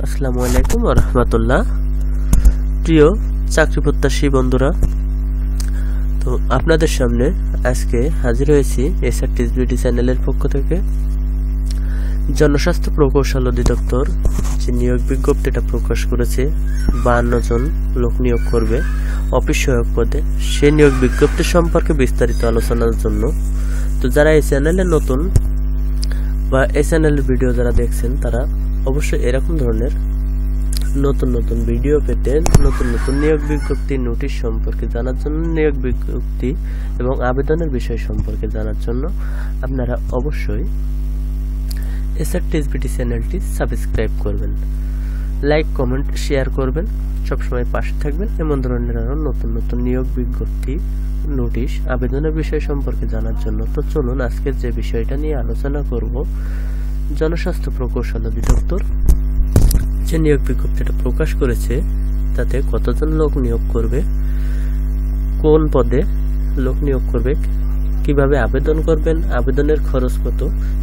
আসসালামু আলাইকুম ওয়া রাহমাতুল্লাহ। প্রিয় চাকরি প্রত্যাশী বন্ধুরা, তো আপনাদের সামনে আজকে হাজির হয়েছি এসআরটিএসবিডি চ্যানেলের পক্ষ থেকে। জনস্বাস্থ্য প্রকৌশল অধিদপ্তর যে নিয়োগ বিজ্ঞপ্তিটা প্রকাশ করেছে, 52 জন লোক নিয়োগ করবে অফিস সহায়ক পদে, সে নিয়োগ বিজ্ঞপ্তি সম্পর্কে বিস্তারিত আলোচনার জন্য। তো যারা এই চ্যানেলে নতুন বা এই চ্যানেলের ভিডিও যারা দেখছেন, তারা অবশ্যই এরকম ধরনের নতুন নতুন ভিডিও পেতে, নতুন নতুন নিয়োগ বিজ্ঞপ্তি নোটিশ সম্পর্কে জানার জন্য, নিয়োগ বিজ্ঞপ্তি এবং আবেদনের বিষয় সম্পর্কে জানার জন্য আপনারা অবশ্যই এসআরটিএসবিডি চ্যানেলটি সাবস্ক্রাইব করবেন, লাইক কমেন্ট শেয়ার করবেন, সবসময় পাশে থাকবেন। এমন ধরনের আরও নতুন নতুন নিয়োগ বিজ্ঞপ্তি নোটিশ আবেদনের বিষয় সম্পর্কে জানার জন্য। তো চলুন আজকের যে বিষয়টা নিয়ে আলোচনা করব, জনস্বাস্থ্য প্রকৌশল অধিদপ্তর যে নিয়োগ বিজ্ঞপ্তিটা প্রকাশ করেছে, তাতে কতজন লোক নিয়োগ করবে, কোন পদে লোক নিয়োগ করবে, কিভাবে আবেদন করবেন, আবেদনের খরচ কত,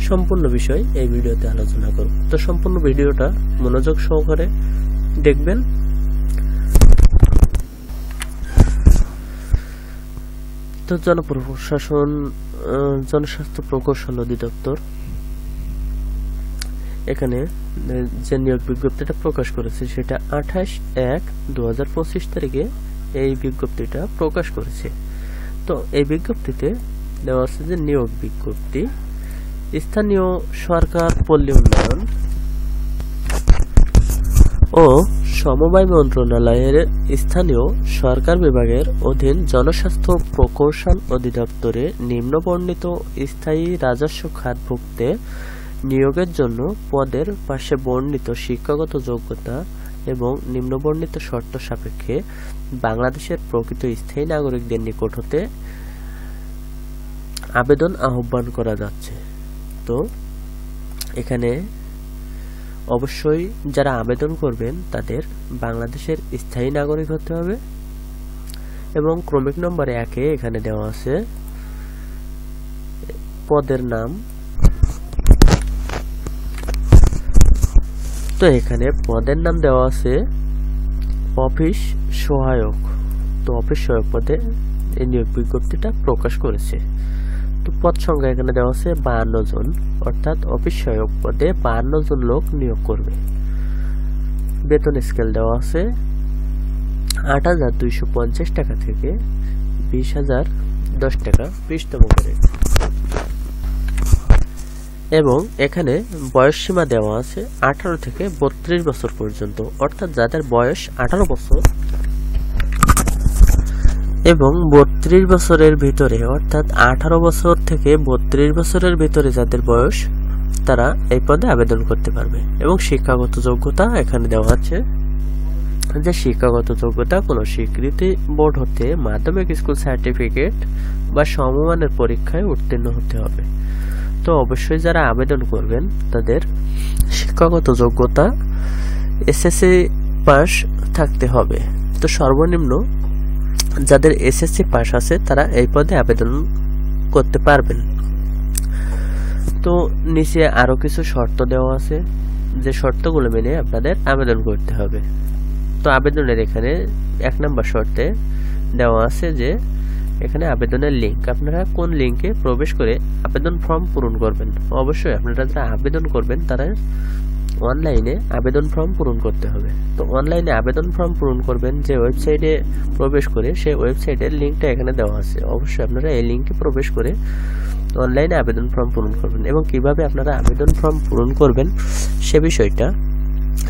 সম্পূর্ণ বিষয় এই ভিডিওতে আলোচনা করব। তো সম্পূর্ণ ভিডিওটা মনোযোগ সহকারে দেখবেন। তো জনপ্রশাসন জনস্বাস্থ্য প্রকৌশল অধিদপ্তর এখানে যে নিয়োগ বিজ্ঞপ্তিটা প্রকাশ করেছে, সেটা 28/1/2025 তারিখে এই বিজ্ঞপ্তিটা প্রকাশ করেছে। তো এই বিজ্ঞপ্তিতে দেওয়া আছে যে নিয়োগ বিজ্ঞপ্তি স্থানীয় সরকার, পল্লী উন্নয়ন ও সমবায় মন্ত্রণালয়ের স্থানীয় সরকার বিভাগের অধীন জনস্বাস্থ্য প্রকৌশল অধিদপ্তরে নিম্নবর্ণিত স্থায়ী রাজস্ব খাতভুক্তে নিয়োগের জন্য পদের পাশে বর্ণিত শিক্ষাগত যোগ্যতা এবং নিম্নবর্ণিত শর্ত সাপেক্ষে বাংলাদেশের প্রকৃত স্থায়ী নাগরিকদের নিকট হতে আবেদন আহ্বান করা যাচ্ছে। তো এখানে অবশ্যই যারা আবেদন করবেন তাদের বাংলাদেশের স্থায়ী নাগরিক হতে হবে এবং ক্রমিক নম্বর 1-এ এখানে দেওয়া আছে পদের নাম। তো এখানে পদের নাম দেওয়া আছে অফিস সহায়ক। তো অফিস সহায়ক পদে এই নিয়োগ বিজ্ঞপ্তিটা প্রকাশ করেছে। তো পদ সংখ্যা এখানে দেওয়া আছে 52 জন, অর্থাৎ অফিস সহায়ক পদে 52 জন লোক নিয়োগ করবে। বেতন স্কেল দেওয়া আছে 8,250 টাকা থেকে 20,010 টাকা 20তম গ্রেড। এবং এখানে বয়স সীমা দেওয়া আছে 18 থেকে 32 বছর পর্যন্ত, অর্থাৎ যাদের বয়স 18 বছর এবং 32 বছরের ভিতরে, অর্থাৎ 18 বছর থেকে 32 বছরের ভিতরে যাদের বয়স, তারা এই পদে আবেদন করতে পারবে। এবং শিক্ষাগত যোগ্যতা এখানে দেওয়া আছে যে শিক্ষাগত যোগ্যতা কোনো স্বীকৃতি বোর্ড হতে মাধ্যমিক স্কুল সার্টিফিকেট বা সমমানের পরীক্ষায় উত্তীর্ণ হতে হবে। তো অবশ্যই যারা আবেদন করবেন তাদের শিক্ষাগত যোগ্যতা এসএসসি পাস থাকতে হবে। তো সর্বনিম্ন যাদের এসএসসি পাস আছে তারা এই পদে আবেদন করতে পারবেন। তো নিচে আরো কিছু শর্ত দেওয়া আছে, যে শর্তগুলো মেনে আপনাদের আবেদন করতে হবে। তো আবেদনের এখানে 1 নম্বর শর্তে দেওয়া আছে যে এখানে আবেদনের লিঙ্ক, আপনারা কোন লিঙ্কে প্রবেশ করে আবেদন ফর্ম পূরণ করবেন। অবশ্যই আপনারা যারা আবেদন করবেন তারা অনলাইনে আবেদন ফর্ম পূরণ করতে হবে। তো অনলাইনে আবেদন ফর্ম পূরণ করবেন যে ওয়েবসাইটে প্রবেশ করে, সেই ওয়েবসাইটের লিঙ্কটা এখানে দেওয়া আছে। অবশ্যই আপনারা এই লিঙ্কে প্রবেশ করে অনলাইনে আবেদন ফর্ম পূরণ করবেন। এবং কিভাবে আপনারা আবেদন ফর্ম পূরণ করবেন সে বিষয়টা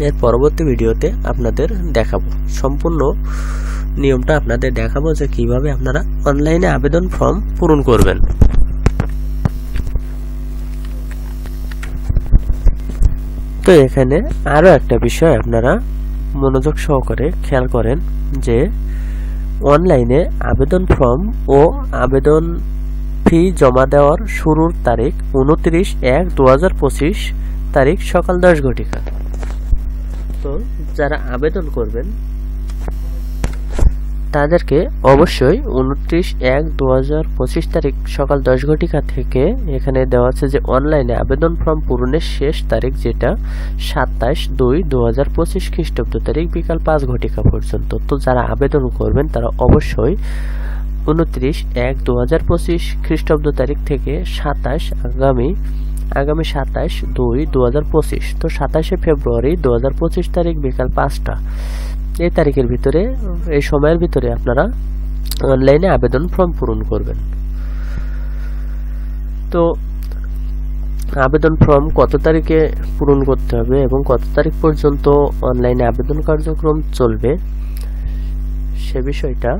এর পরবর্তী ভিডিওতে আপনাদের দেখাবো। সম্পূর্ণ নিয়মটা আপনাদের দেখাবো যে কিভাবে আপনারা অনলাইনে আবেদন ফর্ম পূরণ করবেন। তো এখানে আরো একটা বিষয় আপনারা মনোযোগ সহকারে খেয়াল করেন যে অনলাইনে আবেদন ফর্ম ও আবেদন ফি জমা দেওয়ার শুরুর তারিখ 29/1/2025 তারিখ সকাল 10 ঘটিকা। তো যারা আবেদন করবেন তাদেরকে অবশ্যই 29/1/2025 তারিখ সকাল 10 ঘটিকা থেকে এখানে দেওয়া আছে যে অনলাইনে আবেদন ফর্ম পূরণের শেষ তারিখ, যেটা 27/2/2025 খ্রিস্টাব্দ তারিখ বিকাল 5 ঘটিকা পর্যন্ত। তো যারা আবেদন করবেন তারা অবশ্যই 29/1/2025 খ্রিস্টাব্দ তারিখ থেকে আগামী 27/2/2025, তো 27শে ফেব্রুয়ারি 2025 তারিখ বিকাল 5টা, এই তারিখের ভিতরে, এই সময়ের ভিতরে আপনারা অনলাইনে আবেদন ফর্ম পূরণ করবেন। তো আবেদন ফর্ম কত তারিখে পূরণ করতে হবে এবং কত তারিখ পর্যন্ত অনলাইনে আবেদন কার্যক্রম চলবে, সে বিষয়টা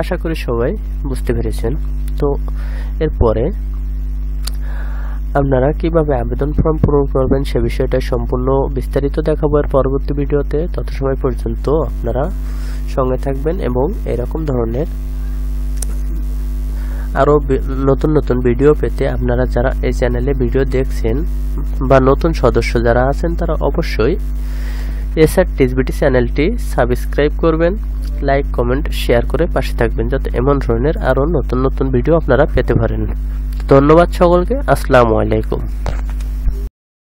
আশা করি সবাই বুঝতে পেরেছেন। তো এরপরে আপনারা কিভাবে আবেদন ফর্ম পূরণ করবেন সে বিষয়টা সম্পূর্ণ বিস্তারিত দেখাবো এর পরবর্তী ভিডিওতে। তত সময় পর্যন্ত আপনারা সঙ্গে থাকবেন এবং এরকম ধরনের আরো নতুন নতুন ভিডিও পেতে আপনারা যারা এই চ্যানেলে ভিডিও দেখছেন বা নতুন সদস্য যারা আছেন তারা অবশ্যই SR-TSBT চ্যানেলটি সাবস্ক্রাইব করবেন, লাইক, কমেন্ট, শেয়ার করে পাশে থাকবেন যাতে এমন ধরনের আরো নতুন নতুন ভিডিও আপনারা পেতে পারেন। ধন্যবাদ সকলকে। আসসালামু আলাইকুম।